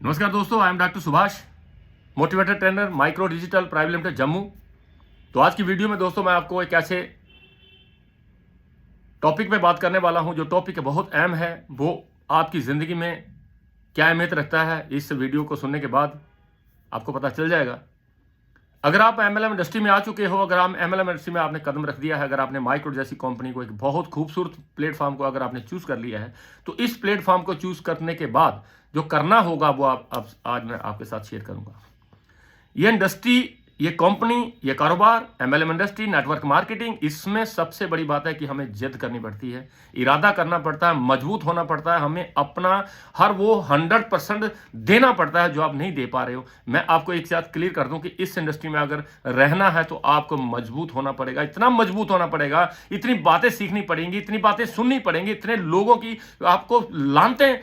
नमस्कार दोस्तों, I am doctor Subhash, motivator trainer, micro digital private limited Jammu. तो आज की वीडियो में दोस्तों मैं आपको एक ऐसे टॉपिक पे बात करने वाला हूं जो टॉपिक बहुत अहम है। वो आपकी ज़िंदगी में क्या अहमियत रखता है, इस वीडियो को सुनने के बाद आपको पता चल जाएगा। अगर आप एमएलएम इंडस्ट्री में आ चुके हो, अगर आप एमएलएम इंडस्ट्री में आपने कदम रख दिया है, अगर आपने माइक्रो जैसी कंपनी को, एक बहुत खूबसूरत प्लेटफॉर्म को अगर आपने चूज कर लिया है, तो इस प्लेटफॉर्म को चूज करने के बाद जो करना होगा वो आज मैं आपके साथ शेयर करूंगा। ये इंडस्ट्री, ये कंपनी, ये कारोबार, एमएलएम इंडस्ट्री, नेटवर्क मार्केटिंग, इसमें सबसे बड़ी बात है कि हमें जिद करनी पड़ती है, इरादा करना पड़ता है, मजबूत होना पड़ता है, हमें अपना हर वो 100% देना पड़ता है जो आप नहीं दे पा रहे हो। मैं आपको एक साथ क्लियर कर दूं कि इस इंडस्ट्री में अगर रहना है तो आपको मजबूत होना पड़ेगा, इतना मजबूत होना पड़ेगा, इतनी बातें सीखनी पड़ेंगी, इतनी बातें सुननी पड़ेंगी, इतने लोगों की आपको लानतें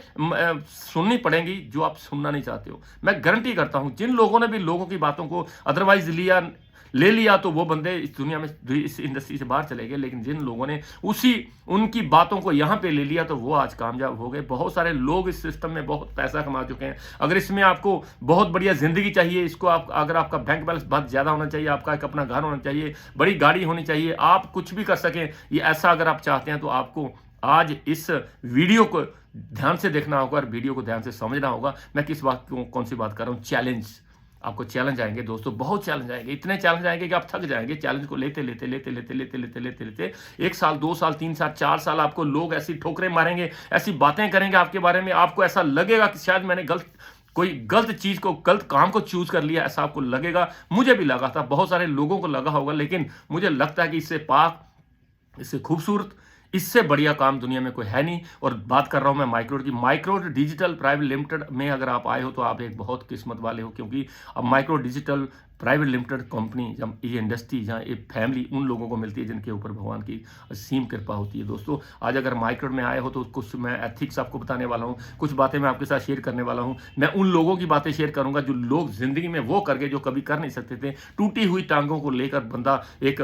सुननी पड़ेंगी जो आप सुनना नहीं चाहते हो। मैं गारंटी करता हूं, जिन लोगों ने भी लोगों की बातों को अदरवाइज ले लिया तो वो बंदे इस दुनिया में, इस इंडस्ट्री से बाहर चले गए, लेकिन जिन लोगों ने उनकी बातों को यहां पे ले लिया तो वो आज कामयाब हो गए। बहुत सारे लोग इस सिस्टम में बहुत पैसा कमा चुके हैं। अगर इसमें आपको बहुत बढ़िया जिंदगी चाहिए, इसको अगर आपका बैंक बैलेंस बहुत ज्यादा होना चाहिए, आपका एक अपना घर होना चाहिए, बड़ी गाड़ी होनी चाहिए, आप कुछ भी कर सकें, ये ऐसा अगर आप चाहते हैं तो आपको आज इस वीडियो को ध्यान से देखना होगा और वीडियो को ध्यान से समझना होगा। मैं किस बात कौन सी बात कर रहा हूं? चैलेंज। आपको चैलेंज आएंगे दोस्तों, बहुत चैलेंज आएंगे, इतने चैलेंज आएंगे कि आप थक जाएंगे। चैलेंज को लेते लेते लेते लेते लेते लेते लेते लेते 1 साल, 2 साल, 3 साल, 4 साल आपको लोग ऐसी ठोकरें मारेंगे, ऐसी बातें करेंगे आपके बारे में, आपको ऐसा लगेगा कि शायद मैंने कोई गलत चीज को, गलत काम को चूज कर लिया, ऐसा आपको लगेगा। मुझे भी लगा था, बहुत सारे लोगों को लगा होगा, लेकिन मुझे लगता है कि इससे पाक, इससे खूबसूरत, इससे बढ़िया काम दुनिया में कोई है नहीं। और बात कर रहा हूं मैं माइक्रो की। माइक्रो डिजिटल प्राइवेट लिमिटेड में अगर आप आए हो तो आप एक बहुत किस्मत वाले हो, क्योंकि अब micro digital private limited company, जब ये इंडस्ट्री, जहाँ एक फैमिली उन लोगों को मिलती है जिनके ऊपर भगवान की असीम कृपा होती है। दोस्तों आज अगर माइक्रो में आए हो तो कुछ मैं एथिक्स आपको बताने वाला हूँ, कुछ बातें मैं आपके साथ शेयर करने वाला हूँ। मैं उन लोगों की बातें शेयर करूंगा जो लोग जिंदगी में वो करके जो कभी कर नहीं सकते थे। टूटी हुई टांगों को लेकर बंदा एक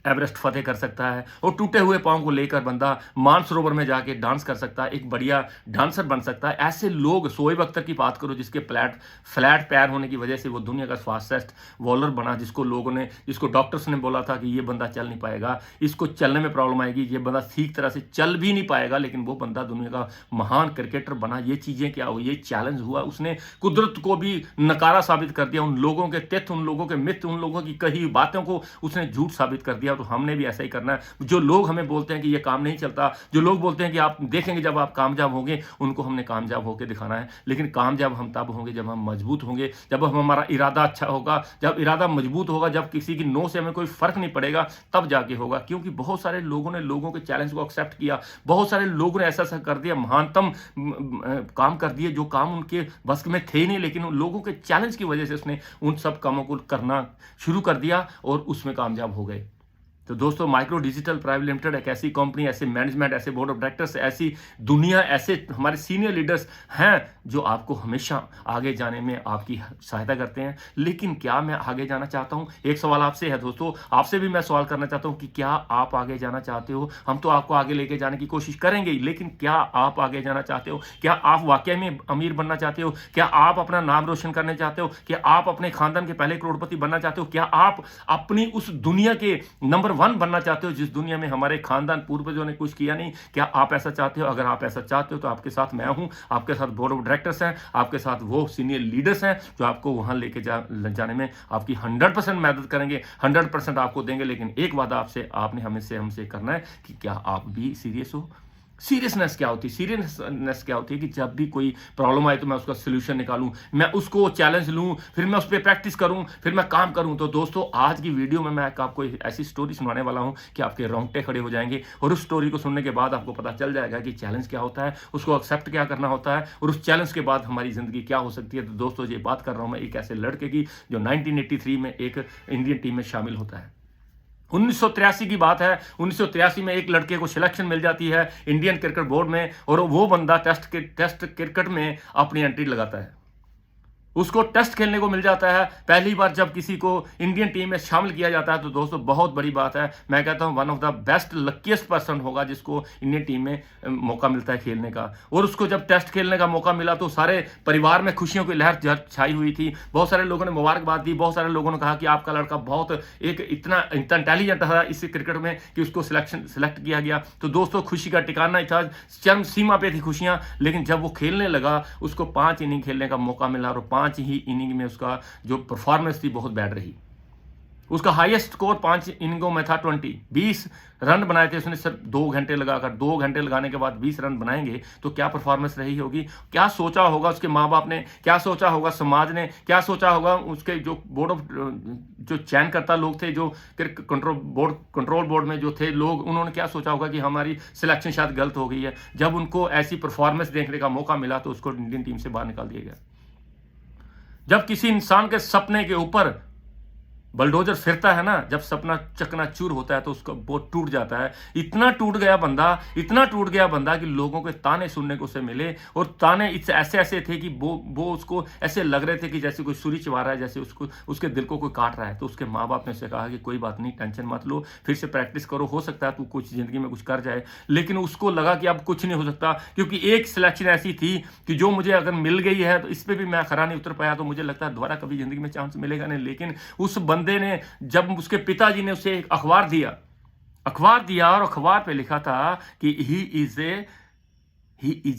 एवरेस्ट फतेह कर सकता है, और टूटे हुए पांव को लेकर बंदा मानसरोवर में जाके डांस कर सकता है, एक बढ़िया डांसर बन सकता है। ऐसे लोग, शोएब अख्तर की बात करो जिसके फ्लैट पैर होने की वजह से वो दुनिया का फास्टेस्ट बॉलर बना, जिसको डॉक्टर्स ने बोला था कि ये बंदा चल नहीं पाएगा, इसको चलने में प्रॉब्लम आएगी, ये बंदा ठीक तरह से चल भी नहीं पाएगा, लेकिन वो बंदा दुनिया का महान क्रिकेटर बना। ये चीजें क्या हुई? ये चैलेंज हुआ, उसने कुदरत को भी नकारा साबित कर दिया, उन लोगों के तथ्य, उन लोगों के मिथ, उन लोगों की कही बातों को उसने झूठ साबित कर दिया। तो हमने भी ऐसा ही करना है। जो लोग हमें बोलते हैं कि ये काम नहीं चलता, जो लोग बोलते हैं कि आप देखेंगे जब आप कामयाब होंगे, उनको हमने कामयाब होकर दिखाना है। लेकिन कामयाब हम तब होंगे जब हम मजबूत होंगे, जब हमारा इरादा अच्छा होगा, जब इरादा मजबूत होगा, जब किसी की नो से हमें कोई फर्क नहीं पड़ेगा, तब जाके होगा। क्योंकि बहुत सारे लोगों ने लोगों के चैलेंज को एक्सेप्ट किया, बहुत सारे लोगों ने ऐसा कर दिया, महानतम काम कर दिए जो काम उनके बस में थे नहीं, लेकिन उन लोगों के चैलेंज की वजह से उसने उन सब कामों को करना शुरू कर दिया और उसमें कामयाब हो गए। तो दोस्तों माइक्रो डिजिटल प्राइवेट लिमिटेड एक ऐसी कंपनी, ऐसे मैनेजमेंट, ऐसे बोर्ड ऑफ डायरेक्टर्स, ऐसी दुनिया, ऐसे हमारे सीनियर लीडर्स हैं जो आपको हमेशा आगे जाने में आपकी सहायता करते हैं। लेकिन क्या मैं आगे जाना चाहता हूं? एक सवाल आपसे है दोस्तों, आपसे भी मैं सवाल करना चाहता हूं कि क्या आप आगे जाना चाहते हो? हम तो आपको आगे लेके जाने की कोशिश करेंगे ही, लेकिन क्या आप आगे जाना चाहते हो? क्या आप वाकई में अमीर बनना चाहते हो? क्या आप अपना नाम रोशन करना चाहते हो? क्या आप अपने खानदान के पहले करोड़पति बनना चाहते हो? क्या आप अपनी उस दुनिया के नंबर 1 बनना चाहते हो जिस दुनिया में हमारे खानदान पूर्वजों ने कुछ किया नहीं? क्या आप ऐसा चाहते हो? अगर आप ऐसा चाहते हो तो आपके साथ मैं हूं, आपके साथ बोर्ड ऑफ डायरेक्टर्स हैं, आपके साथ वो सीनियर लीडर्स हैं जो आपको वहां लेके जाने में आपकी 100% मदद करेंगे, 100% आपको देंगे। लेकिन एक वादा आपसे, आपने हमसे करना है कि क्या आप भी सीरियस हो? सीरियसनेस क्या होती है? सीरियसनेस क्या होती है कि जब भी कोई प्रॉब्लम आए तो मैं उसका सोल्यूशन निकालूं, मैं उसको चैलेंज लूं, फिर मैं उस पर प्रैक्टिस करूं, फिर मैं काम करूं। तो दोस्तों आज की वीडियो में मैं आपको ऐसी स्टोरी सुनाने वाला हूं कि आपके रोंगटे खड़े हो जाएंगे, और उस स्टोरी को सुनने के बाद आपको पता चल जाएगा कि चैलेंज क्या होता है, उसको एक्सेप्ट क्या करना होता है, और उस चैलेंज के बाद हमारी जिंदगी क्या हो सकती है। तो दोस्तों ये बात कर रहा हूं मैं एक ऐसे लड़के की जो 1983 में एक इंडियन टीम में शामिल होता है। 1983 की बात है। 1983 में एक लड़के को सिलेक्शन मिल जाती है इंडियन क्रिकेट बोर्ड में, और वो बंदा टेस्ट क्रिकेट में अपनी एंट्री लगाता है। उसको टेस्ट खेलने को मिल जाता है। पहली बार जब किसी को इंडियन टीम में शामिल किया जाता है तो दोस्तों बहुत बड़ी बात है। मैं कहता हूं one of the best luckiest person होगा जिसको इंडियन टीम में मौका मिलता है खेलने का। और उसको जब टेस्ट खेलने का मौका मिला तो सारे परिवार में खुशियों की लहर छाई हुई थी। बहुत सारे लोगों ने मुबारकबाद दी, बहुत सारे लोगों ने कहा कि आपका लड़का बहुत एक इतना इंटेलिजेंट था इस क्रिकेट में कि उसको सिलेक्ट किया गया। तो दोस्तों खुशी का ठिकाना ही था, चरम सीमा पे थी खुशियां। लेकिन जब वो खेलने लगा उसको 5 इनिंग खेलने का मौका मिला और 5 ही इनिंग में उसका जो परफॉर्मेंस थी बहुत बैड रही। उसका हाईएस्ट स्कोर 5 इनिंगों में था 20 रन बनाए थे उसने सिर्फ 2 घंटे लगाकर। 2 घंटे लगाने के बाद 20 रन बनाएंगे तो क्या परफॉर्मेंस रही होगी, क्या सोचा होगा उसके माँ बाप ने, क्या सोचा होगा समाज ने, क्या सोचा होगा उसके जो बोर्ड ऑफ जो चयनकर्ता लोग थे, जो कंट्रोल बोर्ड में जो थे लोग, उन्होंने क्या सोचा होगा कि हमारी सिलेक्शन शायद गलत हो गई है। जब उनको ऐसी परफॉर्मेंस देखने का मौका मिला तो उसको इंडियन टीम से बाहर निकाल दिया गया। जब किसी इंसान के सपने के ऊपर बलडोजर फिरता है ना, जब सपना चकनाचूर होता है तो उसका बहुत टूट जाता है। इतना टूट गया बंदा कि लोगों के ताने सुनने को उसे मिले। और ताने ऐसे ऐसे थे कि वो उसको ऐसे लग रहे थे कि जैसे कोई सुरी चबा रहा है, जैसे उसके दिल को कोई काट रहा है। तो उसके माँ बाप ने उसे कहा कि कोई बात नहीं, टेंशन मत लो, फिर से प्रैक्टिस करो, हो सकता है तू कुछ जिंदगी में कुछ कर जाए। लेकिन उसको लगा कि अब कुछ नहीं हो सकता, क्योंकि एक सिलेक्शन ऐसी थी कि जो मुझे अगर मिल गई है तो इस पर भी मैं खरा नहीं उतर पाया, तो मुझे लगता है दोबारा कभी जिंदगी में चांस मिलेगा नहीं। लेकिन उस बंदे ने, जब उसके पिताजी ने उसे एक अखबार दिया और अखबार पे लिखा था कि he is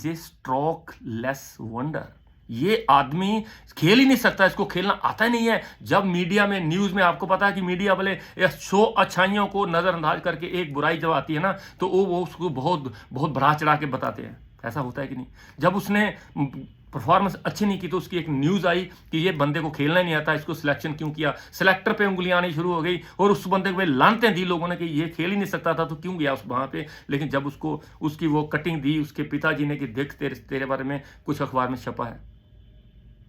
a stroke less wonder. ये आदमी खेल ही नहीं सकता, इसको खेलना आता ही नहीं है। जब मीडिया में, न्यूज में, आपको पता है कि मीडिया वाले 100 अच्छाइयों को नजरअंदाज करके एक बुराई जब आती है ना तो वो उसको बहुत बहुत बढ़ा चढ़ा के बताते हैं। ऐसा होता है कि नहीं? जब उसने परफॉर्मेंस अच्छी नहीं की तो उसकी एक न्यूज़ आई कि ये बंदे को खेलना ही नहीं आता, इसको सिलेक्शन क्यों किया। सिलेक्टर पे उंगलियां आनी शुरू हो गई और उस बंदे को लानतें दी लोगों ने कि ये खेल ही नहीं सकता था तो क्यों गया उस वहाँ पे। लेकिन जब उसको उसकी वो कटिंग दी उसके पिताजी ने कि देख तेरे बारे में कुछ अखबार में छपा है,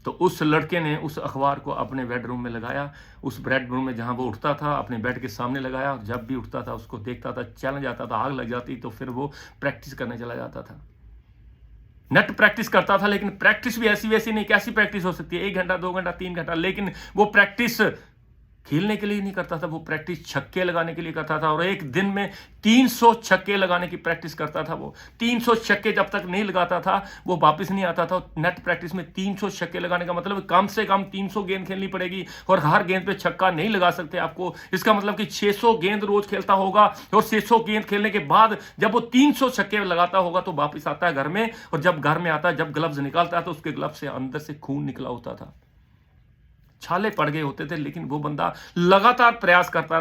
तो उस लड़के ने उस अखबार को अपने बेडरूम में लगाया। उस बेडरूम में जहाँ वो उठता था अपने बेड के सामने लगाया, और जब भी उठता था उसको देखता था, चैलेंज आता था, आग लग जाती तो फिर वो प्रैक्टिस करने चला जाता था। नेट प्रैक्टिस करता था, लेकिन प्रैक्टिस भी ऐसी वैसी नहीं। कैसी प्रैक्टिस हो सकती है? 1 घंटा, 2 घंटा, 3 घंटा। लेकिन वो प्रैक्टिस खेलने के लिए नहीं करता था, वो प्रैक्टिस छक्के लगाने के लिए करता था। और एक दिन में 300 छक्के लगाने की प्रैक्टिस करता था। वो 300 छक्के जब तक नहीं लगाता था वो वापस नहीं आता था। नेट प्रैक्टिस में 300 छक्के लगाने का मतलब कम से कम 300 गेंद खेलनी पड़ेगी, और हर गेंद पे छक्का नहीं लगा सकते आपको। इसका मतलब कि 600 गेंद रोज खेलता होगा, और 600 गेंद खेलने के बाद जब वो 300 छक्के लगाता होगा तो वापस आता है घर में, और जब घर में आता है, जब ग्लव्स निकालता है तो उसके ग्लव्स से अंदर से खून निकला होता था, छाले पड़ गए होते थे। लेकिन वो बंदा लगातार प्रयास करता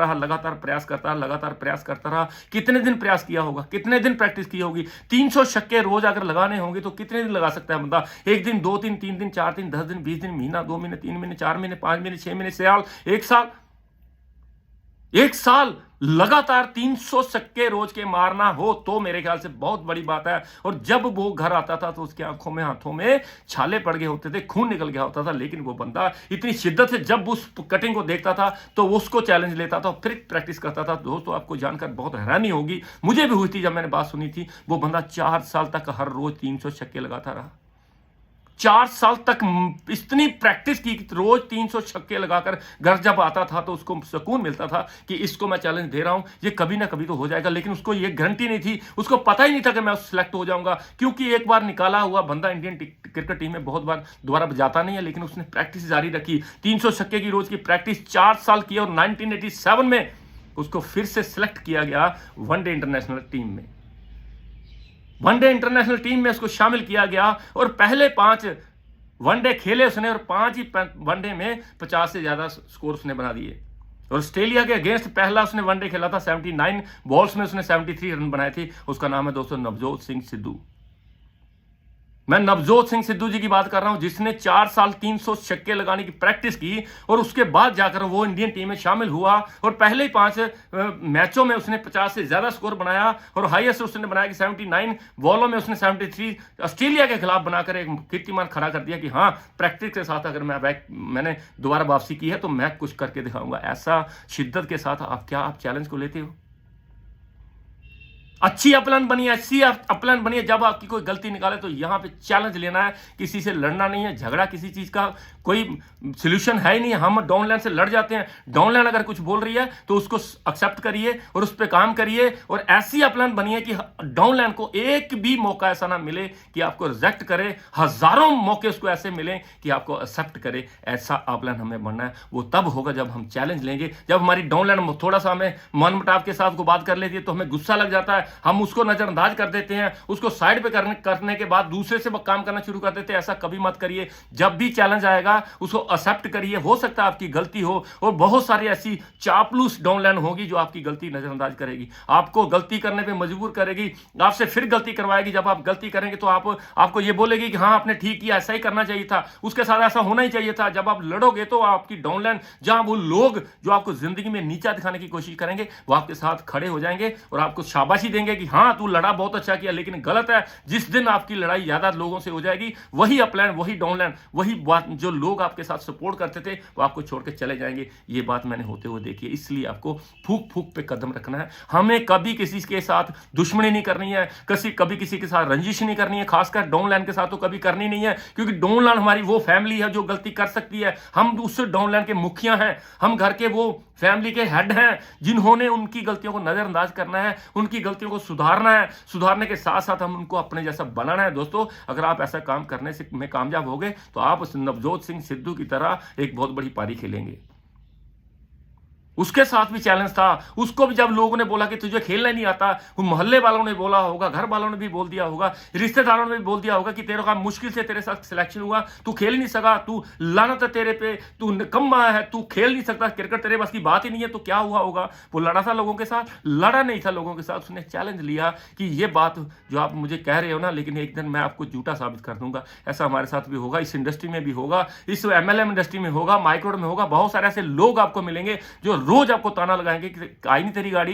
रहा। कितने दिन प्रयास किया होगा, कितने दिन प्रैक्टिस की होगी? 300 छक्के रोज अगर लगाने होंगे तो कितने दिन लगा सकता है बंदा? 1 दिन, 2 दिन, 3 दिन, 4 दिन, 10 दिन, 20 दिन, महीना, 2 महीने, 3 महीने, 4 महीने, 5 महीने, 6 महीने, साल, 1 साल लगातार 300 छक्के रोज के मारना हो तो मेरे ख्याल से बहुत बड़ी बात है। और जब वो घर आता था तो उसकी आंखों में, हाथों में छाले पड़ गए होते थे, खून निकल गया होता था। लेकिन वो बंदा इतनी शिद्दत से जब उस कटिंग को देखता था तो वो उसको चैलेंज लेता था, फिर प्रैक्टिस करता था। दोस्तों आपको जानकर बहुत हैरानी होगी, मुझे भी हुई थी जब मैंने बात सुनी थी। वो बंदा 4 साल तक हर रोज 300 छक्के लगाता रहा। 4 साल तक इतनी प्रैक्टिस की, रोज 300 छक्के लगाकर घर जब आता था तो उसको सुकून मिलता था कि इसको मैं चैलेंज दे रहा हूं, ये कभी ना कभी तो हो जाएगा। लेकिन उसको ये गारंटी नहीं थी, उसको पता ही नहीं था कि मैं सिलेक्ट हो जाऊंगा, क्योंकि एक बार निकाला हुआ बंदा इंडियन क्रिकेट टीम में बहुत बार दोबारा जाता नहीं है। लेकिन उसने प्रैक्टिस जारी रखी, 300 छक्के की रोज की प्रैक्टिस 4 साल की, और 1987 में उसको फिर से सिलेक्ट किया गया वनडे इंटरनेशनल टीम में। वनडे इंटरनेशनल टीम में उसको शामिल किया गया, और पहले 5 वनडे खेले उसने, और 5 ही वनडे में 50 से ज्यादा स्कोर उसने बना दिए। और ऑस्ट्रेलिया के अगेंस्ट पहला उसने वनडे खेला था, 79 बॉल्स में उसने 73 रन बनाए थे। उसका नाम है दोस्तों नवजोत सिंह सिद्धू। मैं नवजोत सिंह सिद्धू जी की बात कर रहा हूं, जिसने 4 साल 300 छक्के लगाने की प्रैक्टिस की, और उसके बाद जाकर वो इंडियन टीम में शामिल हुआ। और पहले ही 5 मैचों में उसने 50 से ज्यादा स्कोर बनाया, और हाईएस्ट उसने बनाया कि 79 बॉलों में उसने 73 ऑस्ट्रेलिया के खिलाफ बनाकर एक कीर्तिमान खड़ा कर दिया कि हाँ, प्रैक्टिस के साथ अगर मैंने दोबारा वापसी की है तो मैं कुछ करके दिखाऊंगा। ऐसा शिद्दत के साथ आप चैलेंज को लेते हो? अच्छी अपलाइन बनिए, अच्छी अपलाइन बनिए। जब आपकी कोई गलती निकाले तो यहां पे चैलेंज लेना है, किसी से लड़ना नहीं है। झगड़ा किसी चीज का कोई सोल्यूशन है ही नहीं। हम डाउनलाइन से लड़ जाते हैं। डाउनलाइन अगर कुछ बोल रही है तो उसको एक्सेप्ट करिए और उस पर काम करिए और ऐसी अपलाइन बनिए कि डाउनलाइन को एक भी मौका ऐसा ना मिले कि आपको रिजेक्ट करे। हजारों मौके उसको ऐसे मिले कि आपको एक्सेप्ट करे। ऐसा अपलाइन हमें बनना है। वो तब होगा जब हम चैलेंज लेंगे। जब हमारी डाउनलाइन थोड़ा सा हमें मन मुटाव के साथ को बात कर लेती है तो हमें गुस्सा लग जाता है, हम उसको नजरअंदाज कर देते हैं, उसको साइड पे करने के बाद दूसरे से काम करना शुरू कर देते हैं। ऐसा कभी मत करिए। जब भी चैलेंज आएगा उसको एक्सेप्ट करिए। हो सकता है आपकी गलती हो और बहुत सारी ऐसी चापलूस डाउनलाइन होगी जो आपकी गलती नजरअंदाज करेगी, आपको गलती करने पे मजबूर करेगी, आपसे फिर गलती करवाएगी। जब आप गलती करेंगे तो आपको ये बोलेगी कि हाँ आपने ठीक किया, ऐसा ही करना चाहिए था, उसके साथ ऐसा होना ही चाहिए था। जब आप लड़ोगे तो आपकी डाउनलाइन, जहां वो लोग जो आपको जिंदगी में नीचा दिखाने की कोशिश करेंगे वो आपके साथ खड़े हो जाएंगे और आपको शाबाशी देंगे कि हाँ तू लड़ा, बहुत अच्छा किया, लेकिन गलत है। जिस दिन आपकी लड़ाई ज्यादा लोगों से हो जाएगी, वही अपलाइन, वही डाउनलाइन, वही बात जो लोग आपके साथ सपोर्ट करते थे वो आपको छोड़ के चले जाएंगे। ये बात मैंने होते हुए देखी है। इसलिए आपको फूक फूक पे कदम रखना है। हमें कभी किसी के साथ दुश्मनी नहीं करनी है, कभी किसी के साथ रंजिश नहीं करनी है। खासकर डाउनलाइन के साथ तो कभी करनी नहीं है, क्योंकि डाउनलाइन हमारी वो फैमिली है जो गलती कर सकती है। हम उस डाउनलाइन के मुखिया हैं, हम घर के वो फैमिली के हेड हैं जिन्होंने उनकी गलतियों को नजरअंदाज करना है, उनकी गलतियों को सुधारना है। सुधारने के साथ साथ हम उनको अपने जैसा बनाना है। दोस्तों, अगर आप ऐसा काम करने से में कामयाब हो गए तो आप नवजोत सिंह सिद्धू की तरह एक बहुत बड़ी पारी खेलेंगे। उसके साथ भी चैलेंज था। उसको भी जब लोगों ने बोला कि तुझे खेलना नहीं आता, वो मोहल्ले वालों ने बोला होगा, घर वालों ने भी बोल दिया होगा, रिश्तेदारों ने भी बोल दिया होगा कि तेरे का मुश्किल से तेरे साथ सिलेक्शन हुआ, तू खेल नहीं सका, तू लानत है तेरे पे, तू निकम्मा है, तू खेल नहीं सकता, क्रिकेट तेरे बस की बात ही नहीं है। तो क्या हुआ होगा? वो लड़ा था लोगों के साथ? लड़ा नहीं था लोगों के साथ। उसने चैलेंज लिया कि ये बात जो आप मुझे कह रहे हो ना, लेकिन एक दिन मैं आपको झूठा साबित कर दूंगा। ऐसा हमारे साथ भी होगा, इस इंडस्ट्री में भी होगा, इस MLM इंडस्ट्री में होगा, माइक्रोड में होगा। बहुत सारे ऐसे लोग आपको मिलेंगे जो रोज आपको ताना लगाएंगे कि आई नहीं तेरी गाड़ी,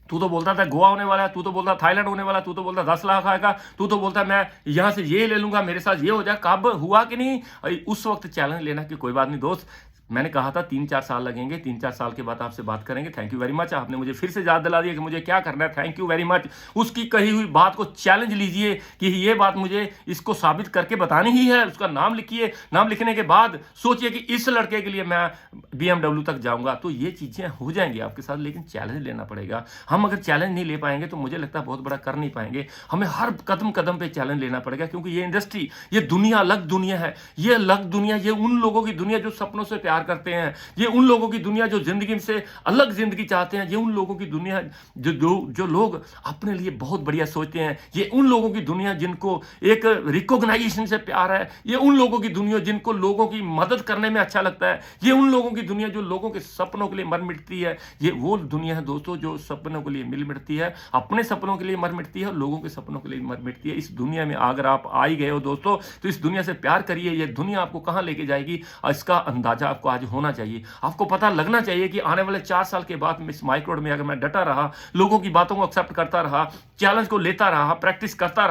तू तो बोलता था गोवा होने वाला है, तू तो बोलता थाईलैंड होने वाला, तू तो बोलता 10 लाख आएगा, तू तो बोलता मैं यहां से ये ले लूंगा, मेरे साथ ये हो जाए। कब हुआ कि नहीं? उस वक्त चैलेंज लेना कि कोई बात नहीं दोस्त, मैंने कहा था 3-4 साल लगेंगे, 3-4 साल के बाद आपसे बात करेंगे। थैंक यू वेरी मच, आपने मुझे फिर से याद दिला दिया कि मुझे क्या करना है। Thank you very much. उसकी कही हुई बात को चैलेंज लीजिए कि ये बात मुझे इसको साबित करके बतानी ही है। उसका नाम लिखिए, नाम लिखने के बाद सोचिए कि इस लड़के के लिए मैं BMW तक जाऊंगा। तो ये चीजें हो जाएंगी आपके साथ, लेकिन चैलेंज लेना पड़ेगा। हम अगर चैलेंज नहीं ले पाएंगे तो मुझे लगता है बहुत बड़ा कर नहीं पाएंगे। हमें हर कदम कदम पे चैलेंज लेना पड़ेगा, क्योंकि ये इंडस्ट्री, ये दुनिया अलग दुनिया है। ये अलग दुनिया, ये उन लोगों की दुनिया जो सपनों से प्यार करते हैं, ये उन लोगों की दुनिया जो जिंदगी से अलग जिंदगी चाहते हैं, ये उन लोगों की दुनिया जो लोग अपने लिए बहुत बढ़िया सोचते हैं, ये उन लोगों की दुनिया जिनको एक रिकॉग्नाइजेशन से प्यार है, ये उन लोगों की दुनिया जिनको लोगों की मदद करने में अच्छा लगता है, ये उन लोगों की दुनिया जो लोगों के सपनों के लिए मर मिटती है। ये वो दुनिया है दोस्तों जो सपनों के लिए मिल मिटती है, अपने सपनों के लिए मर मिटती है, लोगों के सपनों के लिए मर मिटती है। इस दुनिया में अगर आप आ ही गए हो दोस्तों, तो इस दुनिया से प्यार करिए। ये दुनिया आपको कहां लेके जाएगी इसका अंदाजा आपको आज होना चाहिए। आपको पता लगना चाहिए कि आने वाले 4 साल के बाद इस माइक्रोड में अगर मैं डटा रहा, लोगों की बातों को एक्सेप्ट करता रहा, चैलेंज को लेता रहा, प्रैक्टिस करता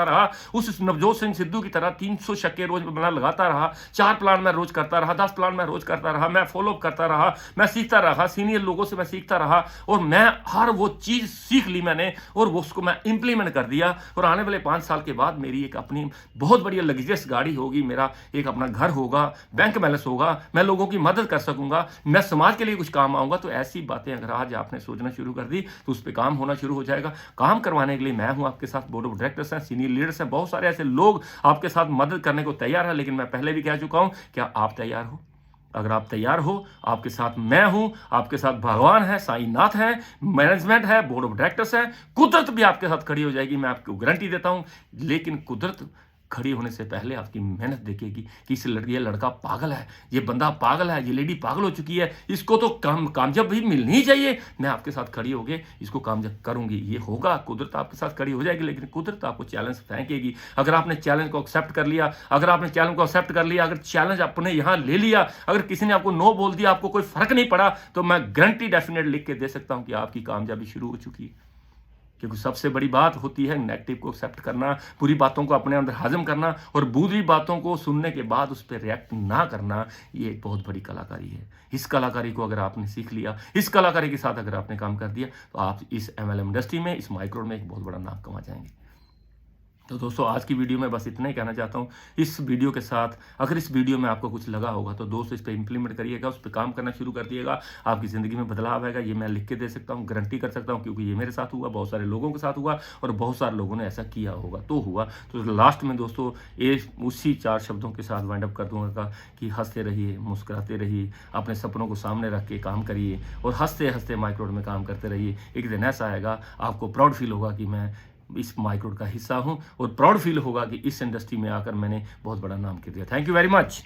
रहा, उस नवजोत सिंह सिद्धू की तरह 300 शक्के रोज मैं लगाता रहा, 4 प्लान मैं रोज करता रहा, 10 प्लान मैं रोज करता रहा, मैं फॉलो करता रहा, मैं सीखता रहा, सीनियर लोगों से मैं सीखता रहा, और मैं हर वो चीज सीख ली मैंने और वो उसको मैं इंप्लीमेंट कर दिया। और आने वाले 5 साल के बाद मेरी एक अपनी बहुत बढ़िया लग्जरियस गाड़ी होगी, मेरा एक अपना घर होगा, बैंक बैलेंस होगा, मैं लोगों की मदद कर सकूंगा, मैं समाज के लिए कुछ काम आऊंगा। तो ऐसी बातें अगर आज आपने सोचना शुरू कर दी तो उस पर काम होना शुरू हो जाएगा। काम करवाने के लिए मैं हूं आपके साथ, बोर्ड ऑफ डायरेक्टर्स हैं, सीनियर लीडर्स हैं, बहुत सारे ऐसे लोग आपके साथ मदद करने को तैयार है। लेकिन मैं पहले भी कह चुका हूं, क्या आप तैयार हो? अगर आप तैयार हो, आपके साथ मैं हूं, आपके साथ भगवान है, साईनाथ है, मैनेजमेंट है, बोर्ड ऑफ डायरेक्टर्स है, कुदरत भी आपके साथ खड़ी हो जाएगी, मैं आपको गारंटी देता हूं। लेकिन कुदरत खड़ी होने से पहले आपकी मेहनत देखेगी कि ये लड़का पागल है, ये बंदा पागल है, ये लेडी पागल हो चुकी है, इसको तो कामयाब भी मिलनी ही चाहिए। मैं आपके साथ खड़ी होके इसको कामयाब करूंगी। ये होगा, कुदरत आपके साथ खड़ी हो जाएगी, लेकिन कुदरत आपको चैलेंज फेंकेगी। अगर आपने चैलेंज को एक्सेप्ट कर लिया, अगर चैलेंज आपने यहां ले लिया, अगर किसी ने आपको नो बोल दिया, आपको कोई फर्क नहीं पड़ा, तो मैं गारंटी डेफिनेट लिख के दे सकता हूं कि आपकी कामयाबी शुरू हो चुकी है। क्योंकि सबसे बड़ी बात होती है नेगेटिव को एक्सेप्ट करना, बुरी बातों को अपने अंदर हजम करना और बुरी बातों को सुनने के बाद उस पर रिएक्ट ना करना। ये एक बहुत बड़ी कलाकारी है। इस कलाकारी को अगर आपने सीख लिया, इस कलाकारी के साथ अगर आपने काम कर दिया, तो आप इस MLM इंडस्ट्री में, इस माइक्रो में एक बहुत बड़ा नाम कमा जाएंगे। तो दोस्तों, आज की वीडियो में बस इतना ही कहना चाहता हूँ। इस वीडियो के साथ अगर इस वीडियो में आपको कुछ लगा होगा तो दोस्तों इस पर इंप्लीमेंट करिएगा, उस पर काम करना शुरू कर दिएगा, आपकी ज़िंदगी में बदलाव आएगा। ये मैं लिख के दे सकता हूँ, गारंटी कर सकता हूँ, क्योंकि ये मेरे साथ हुआ, बहुत सारे लोगों के साथ हुआ और बहुत सारे लोगों ने ऐसा किया होगा तो हुआ। तो लास्ट में दोस्तों ये उसी 4 शब्दों के साथ वाइंड अप कर दूंगा कि हंसते रहिए, मुस्कुराते रहिए, अपने सपनों को सामने रख के काम करिए और हंसते हंसते माइक्रोड में काम करते रहिए। एक दिन ऐसा आएगा आपको प्राउड फील होगा कि मैं इस माइक्रोड का हिस्सा हूं और प्राउड फील होगा कि इस इंडस्ट्री में आकर मैंने बहुत बड़ा नाम कर दिया। Thank you very much.